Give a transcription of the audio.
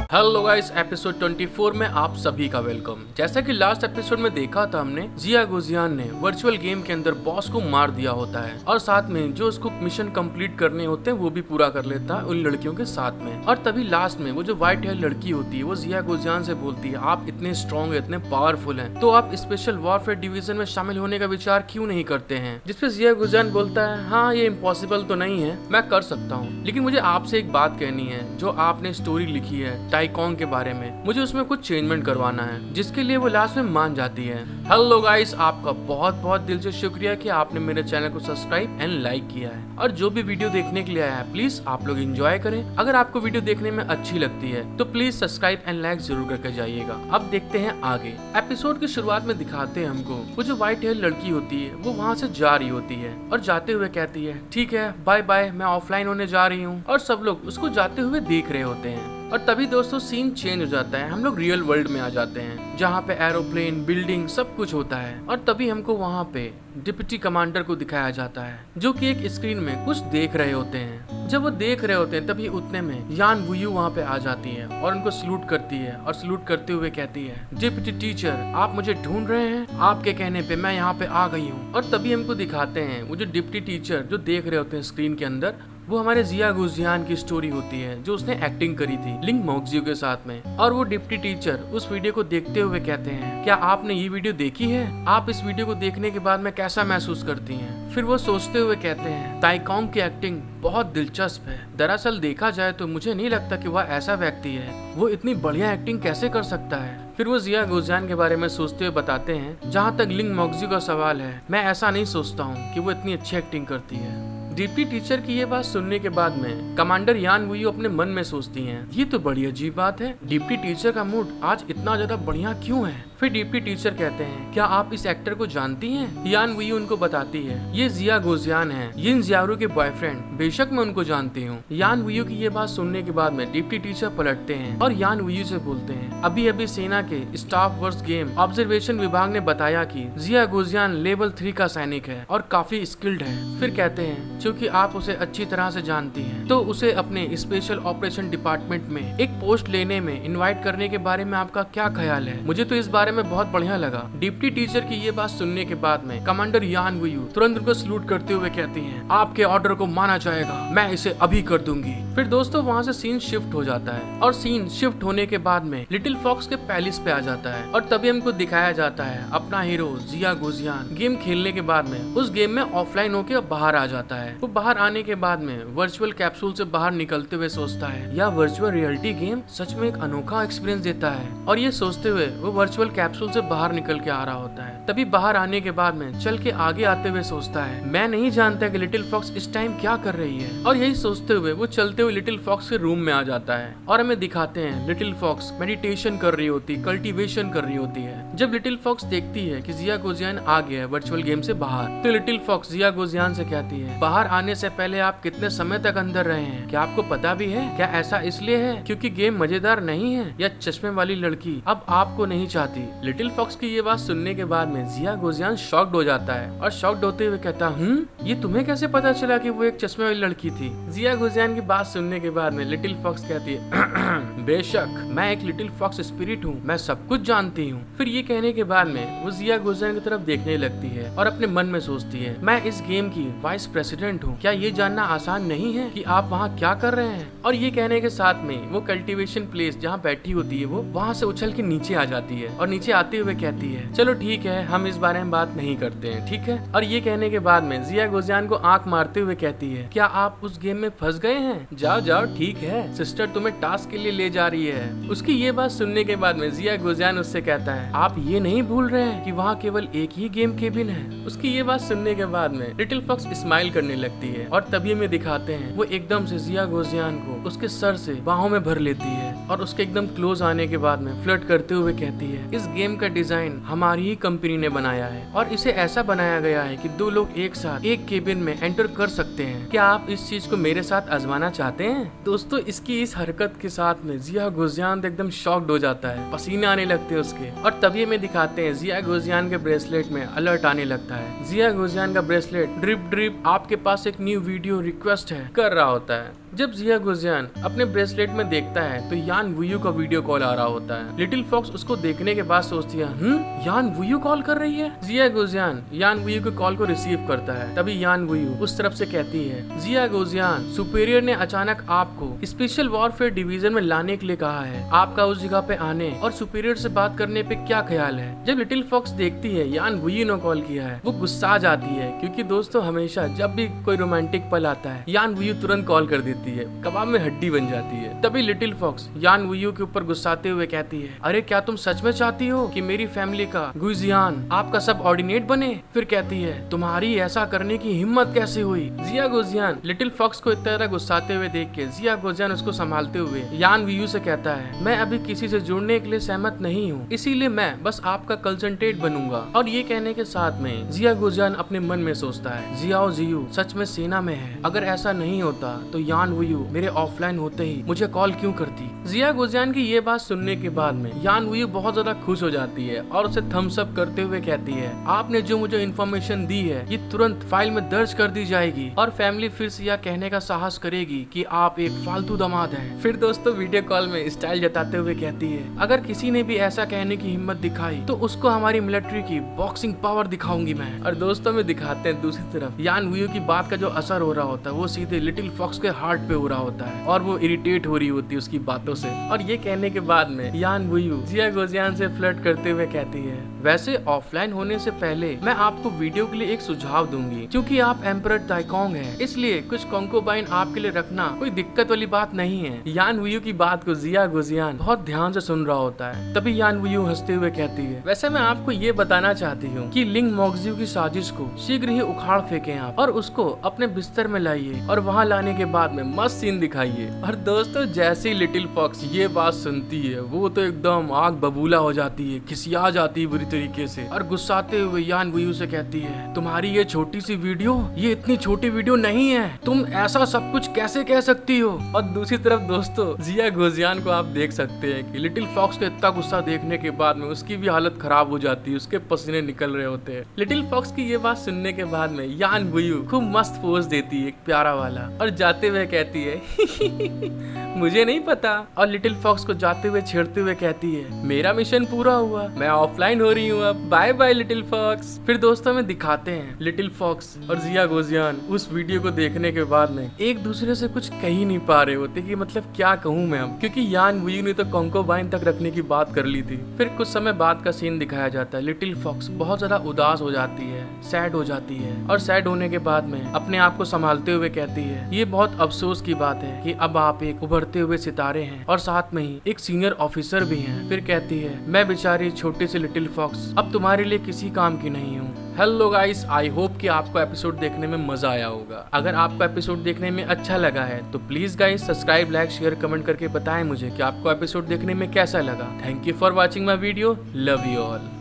Hello guys, episode 24 में आप सभी का वेलकम। जैसा कि लास्ट एपिसोड में देखा था हमने, जिया गुजियान ने वर्चुअल गेम के अंदर बॉस को मार दिया होता है और साथ में जो उसको मिशन कंप्लीट करने होते हैं वो भी पूरा कर लेता है उन लड़कियों के साथ में। और तभी लास्ट में वो जो व्हाइट हेयर लड़की होती है वो जिया गुजियान से बोलती है, आप इतने स्ट्रॉन्ग है, इतने पावरफुल हैं, तो आप स्पेशल वॉरफेयर डिवीजन में शामिल होने का विचार क्यों नहीं करते हैं। जिसपे जिया गुजियान बोलता है, हाँ ये इम्पॉसिबल तो नहीं है, मैं कर सकता हूँ, लेकिन मुझे आपसे एक बात कहनी है। जो आपने स्टोरी लिखी है टाइकॉन के बारे में, मुझे उसमें कुछ चेंजमेंट करवाना है, जिसके लिए वो लास्ट में मान जाती है। हेलो गाइस, आपका बहुत बहुत दिल से शुक्रिया कि आपने मेरे चैनल को सब्सक्राइब एंड लाइक किया है और जो भी वीडियो देखने के लिए आया है प्लीज आप लोग एंजॉय करें। अगर आपको वीडियो देखने में अच्छी लगती है तो प्लीज सब्सक्राइब एंड लाइक जरूर करके जाइएगा। अब देखते हैं आगे। एपिसोड की शुरुआत में दिखाते हैं हमको वो जो व्हाइट हेयर लड़की होती है वो वहाँ से जा रही होती है और जाते हुए कहती है, ठीक है बाय बाय, मैं ऑफलाइन होने जा रही हूँ। और सब लोग उसको जाते हुए देख रहे होते हैं और तभी दोस्तों सीन चेंज हो जाता है। हम लोग रियल वर्ल्ड में आ जाते हैं जहाँ पे एरोप्लेन, बिल्डिंग सब कुछ होता है और तभी हमको वहाँ पे डिप्टी कमांडर को दिखाया जाता है जो कि एक स्क्रीन में कुछ देख रहे होते हैं। जब वो देख रहे होते हैं तभी उतने में यान वुयू वहाँ पे आ जाती है और उनको सलूट करती है और सलूट करते हुए कहती है, डिप्टी टीचर आप मुझे ढूंढ रहे हैं, आपके कहने पे मैं यहाँ पे आ गई हूँ। और तभी हमको दिखाते हैं वो जो डिप्टी टीचर जो देख रहे होते हैं स्क्रीन के अंदर, वो हमारे जिया गुजियान की स्टोरी होती है जो उसने एक्टिंग करी थी लिंग मोक्जियो के साथ में। और वो डिप्टी टीचर उस वीडियो को देखते हुए कहते हैं, क्या आपने ये वीडियो देखी है? आप इस वीडियो को देखने के बाद में कैसा महसूस करती हैं? फिर वो सोचते हुए कहते हैं, ताइकॉन्ग की एक्टिंग बहुत दिलचस्प है। दरअसल देखा जाए तो मुझे नहीं लगता कि वह ऐसा व्यक्ति है, वो इतनी बढ़िया एक्टिंग कैसे कर सकता है। फिर वो जिया गुजियान के बारे में सोचते हुए बताते हैं, जहाँ तक लिंग मोक्जियो का सवाल है, मैं ऐसा नहीं सोचता हूँ कि वो इतनी अच्छी एक्टिंग करती है। डिप्टी टीचर की ये बात सुनने के बाद में कमांडर यान वुयू अपने मन में सोचती हैं, ये तो बड़ी अजीब बात है, डिप्टी टीचर का मूड आज इतना ज्यादा बढ़िया क्यों है। फिर डिप्टी टीचर कहते हैं, क्या आप इस एक्टर को जानती हैं? यान वुयू उनको बताती है, ये जिया गुजियान है, यिन जियारू के बॉयफ्रेंड। बेशक मैं उनको जानती हूँ। यान वुयू की ये बात सुनने के बाद में डिप्टी टीचर पलटते हैं और यान वुयू से बोलते हैं, अभी अभी सेना के स्टाफ वर्स गेम ऑब्जर्वेशन विभाग ने बताया कि जिया गुजियान लेवल 3 का सैनिक है और काफी स्किल्ड है। फिर कहते हैं, क्योंकि आप उसे अच्छी तरह से जानती हैं, तो उसे अपने स्पेशल ऑपरेशन डिपार्टमेंट में एक पोस्ट लेने में इनवाइट करने के बारे में आपका क्या ख्याल है? मुझे तो इस बारे में बहुत बढ़िया लगा। डिप्टी टीचर की ये बात सुनने के बाद में कमांडर यान वुयू तुरंत उनको सलूट करते हुए कहती हैं, आपके ऑर्डर को माना जाएगा, मैं इसे अभी कर दूंगी। फिर दोस्तों वहाँ से सीन शिफ्ट हो जाता है और सीन शिफ्ट होने के बाद में लिटिल फॉक्स के पैलेस पे आ जाता है और तभी हमको दिखाया जाता है अपना हीरो जिया गुजियान गेम खेलने के बाद में उस गेम में ऑफलाइन होके बाहर आ जाता है। वो बाहर आने के बाद में वर्चुअल कैप्सूल से बाहर निकलते हुए सोचता है, यह वर्चुअल रियलिटी गेम सच में एक अनोखा एक्सपीरियंस देता है। और ये सोचते हुए वो वर्चुअल कैप्सूल से बाहर निकल के आ रहा होता है। तभी बाहर आने के बाद में चल के आगे आते हुए सोचता है, मैं नहीं जानता कि लिटिल फॉक्स इस टाइम क्या कर रही है। और यही सोचते हुए वो चलते हुए लिटिल फॉक्स के रूम में आ जाता है और हमें दिखाते हैं लिटिल फॉक्स मेडिटेशन कर रही होती, कल्टीवेशन कर रही होती है। जब लिटिल फॉक्स देखती है कि जिया गुजियान आ गया है वर्चुअल गेम से बाहर, तो लिटिल फॉक्स जिया गुजियान से कहती है, बाहर आने से पहले आप कितने समय तक अंदर रहे हैं? क्या आपको पता भी है? क्या ऐसा इसलिए है क्योंकि गेम मजेदार नहीं है या चश्मे वाली लड़की अब आपको नहीं चाहती? लिटिल फॉक्स की ये बात सुनने के बाद में जिया गुजियान शॉक्ड हो जाता है और शॉक्ड होते हुए कहता, ये तुम्हें कैसे पता चला कि वो एक चश्मे वाली लड़की थी? जिया गुजियान की बात सुनने के बाद में लिटिल फॉक्स कहती है, बेशक मैं एक लिटिल फॉक्स स्पिरिट हूँ, मैं सब कुछ जानती हूँ। फिर ये कहने के बाद में वो जिया गुजियान की तरफ देखने लगती है और अपने मन में सोचती है, मैं इस गेम की वाइस प्रेसिडेंट हूँ, क्या ये जानना आसान नहीं है कि आप वहाँ क्या कर रहे हैं? और ये कहने के साथ में वो कल्टीवेशन प्लेस जहाँ बैठी होती है वो वहाँ से उछल के नीचे आ जाती है और नीचे आते हुए कहती है, चलो ठीक है हम इस बारे में बात नहीं करते हैं, ठीक है। और ये कहने के बाद में जिया गुजियान को आंख मारते हुए कहती है, क्या आप उस गेम में फंस गए हैं? जाओ जाओ ठीक है, सिस्टर तुम्हें टास्क के लिए ले जा रही है। उसकी ये बात सुनने के बाद में जिया गुजियान उससे कहता है, आप ये नहीं भूल रहे हैं कि वहाँ केवल एक ही गेम केबिन है? उसकी ये बात सुनने के बाद में लिटिल फॉक्स स्माइल करने लगती है और तभी हमें दिखाते हैं वो एकदम से जिया गुजियान को उसके सर से बाहों में भर लेती है और उसके एकदम क्लोज आने के बाद में फ्लर्ट करते हुए कहती है, इस गेम का डिजाइन हमारी ही कंपनी ने बनाया है और इसे ऐसा बनाया गया है कि दो लोग एक साथ एक केबिन में एंटर कर सकते हैं। क्या आप इस चीज को मेरे साथ आजमाना चाहते हैं? दोस्तों इसकी इस हरकत के साथ में जिया गुजियान एकदम शॉक्ड हो जाता है, पसीने आने लगते हैं उसके। और तभी हमें दिखाते हैं जिया गुजियान के ब्रेसलेट में अलर्ट आने लगता है। जिया गुजियान का ब्रेसलेट ड्रिप ड्रिप आपके पास एक न्यू वीडियो रिक्वेस्ट है कर रहा होता है। जब जिया गुजियान अपने ब्रेसलेट में देखता है तो यान वुयू का वीडियो कॉल आ रहा होता है। लिटिल फॉक्स उसको देखने के बाद सोचती है यान वुयू कॉल कर रही है। जिया गुजियान यान वुयू के कॉल को रिसीव करता है। तभी यान वुयू उस तरफ से कहती है, जिया गुजियान, सुपीरियर ने अचानक आपको स्पेशल वॉरफेयर डिवीजन में लाने के लिए कहा है। आपका उस जगह पे आने और सुपीरियर से बात करने पे क्या ख्याल है। जब लिटिल फॉक्स देखती है यान वुयू ने कॉल किया है, वो गुस्सा आ जाती है, क्योंकि दोस्तों हमेशा जब भी कोई रोमांटिक पल आता है यान वुयू तुरंत कॉल कर देती है, कबाब में हड्डी बन जाती है। तभी लिटिल फॉक्स यान वुयू के ऊपर गुस्साते हुए कहती है, अरे क्या तुम सच में चाहती हो कि मेरी फैमिली का गुजियान आपका सब ऑर्डिनेट बने। फिर कहती है, तुम्हारी ऐसा करने की हिम्मत कैसे हुई। जिया गुजियान लिटिल फॉक्स को इतना तरह गुस्साते हुए देख के जिया गुजियान उसको संभालते हुए यान वुयू से कहता है, मैं अभी किसी से जुड़ने के लिए सहमत नहीं हूँ, इसीलिए मैं बस आपका कंसंट्रेट बनूंगा। और ये कहने के साथ में जिया गुजियान अपने मन में सोचता है, जियाओ जियू सच में सेना में है। अगर ऐसा नहीं होता तो यान वुयू मेरे ऑफलाइन होते ही मुझे कॉल क्यों करती। जिया गुजियान की ये बात सुनने के बाद में यान वुयू बहुत ज्यादा खुश हो जाती है और उसे थम्स अप करते हुए कहती है, आपने जो मुझे इन्फॉर्मेशन दी है ये तुरंत फाइल में दर्ज कर दी जाएगी और फैमिली फिर से यह कहने का साहस करेगी कि आप एक फालतू दामाद हैं। फिर दोस्तों वीडियो कॉल में स्टाइल जताते हुए कहती है, अगर किसी ने भी ऐसा कहने की हिम्मत दिखाई तो उसको हमारी मिलिट्री की बॉक्सिंग पावर दिखाऊंगी मैं। और दोस्तों में दिखाते हैं दूसरी तरफ यान वुयू की बात का जो असर हो रहा होता है वो सीधे लिटिल फॉक्स के हार्ट पे हो रहा होता है और वो इरिटेट हो रही होती है उसकी बातों से। और ये कहने के बाद में यान वुयू जिया गुजियान से फ्लर्ट करते हुए कहती है, वैसे ऑफलाइन होने से पहले मैं आपको वीडियो के लिए एक सुझाव दूंगी, क्योंकि आप एम्परर टाइकोंग हैं, इसलिए कुछ कंकोबाइन आपके लिए रखना कोई दिक्कत वाली बात नहीं है। यान वुयू की बात को जिया गुजियान बहुत ध्यान से सुन रहा होता है। तभी यान वुयू हंसते हुए कहती है, वैसे मैं आपको ये बताना चाहती हूँ कि लिंग मोक्जियू की साजिश को शीघ्र ही उखाड़ फेंके आप और उसको अपने बिस्तर में लाइए और वहाँ लाने के बाद में मस्त सीन दिखाइए। और दोस्तों जैसे ही लिटिल फॉक्स ये बात सुनती है वो तो एकदम आग बबूला हो जाती है, खिसिया जाती है बुरी तरीके से और गुस्साते हुए यान वुयू से कहती है, तुम्हारी ये छोटी सी वीडियो ये इतनी छोटी वीडियो नहीं है, तुम ऐसा सब कुछ कैसे कह सकती हो। और दूसरी तरफ दोस्तों जिया गुजियान को आप देख सकते हैं कि लिटिल फॉक्स का इतना गुस्सा देखने के बाद में उसकी भी हालत खराब हो जाती है, उसके पसीने निकल रहे होते हैं। लिटिल फॉक्स की ये बात सुनने के बाद में यान वुयू खूब मस्त पोज देती है एक प्यारा वाला और जाते हुए कहती है मुझे नहीं पता। और लिटिल फॉक्स को जाते हुए छेड़ते हुए कहती है, मेरा मिशन पूरा हुआ, मैं ऑफलाइन हो रही हूँ अब, बाय बाय लिटिल फॉक्स। फिर दोस्तों में दिखाते हैं लिटिल फॉक्स और जिया गुजियान उस वीडियो को देखने के बाद में एक दूसरे से कुछ कह ही नहीं पा रहे होते कि मतलब क्या कहूँ मैं अब, क्योंकि यान वुयू ने तो कंकोबाइन तक रखने की बात कर ली थी। फिर कुछ समय बाद का सीन दिखाया जाता है, लिटिल फॉक्स बहुत ज्यादा उदास हो जाती है, सैड हो जाती है और सैड होने के बाद में अपने आप को संभालते हुए कहती है, ये बहुत अफसोस की बात है कि अब आप एक उभरते हुए सितारे हैं और साथ में ही एक सीनियर ऑफिसर भी हैं। फिर कहती है, मैं बेचारी छोटी सी लिटिल फॉक्स अब तुम्हारे लिए किसी काम की नहीं हूँ। हेलो गाइस, आई होप कि आपको एपिसोड देखने में मजा आया होगा। अगर आपको एपिसोड देखने में अच्छा लगा है तो please guys subscribe, like, share, comment करके बताएं मुझे कि आपको एपिसोड देखने में कैसा लगा। Thank you for watching my video, love you all.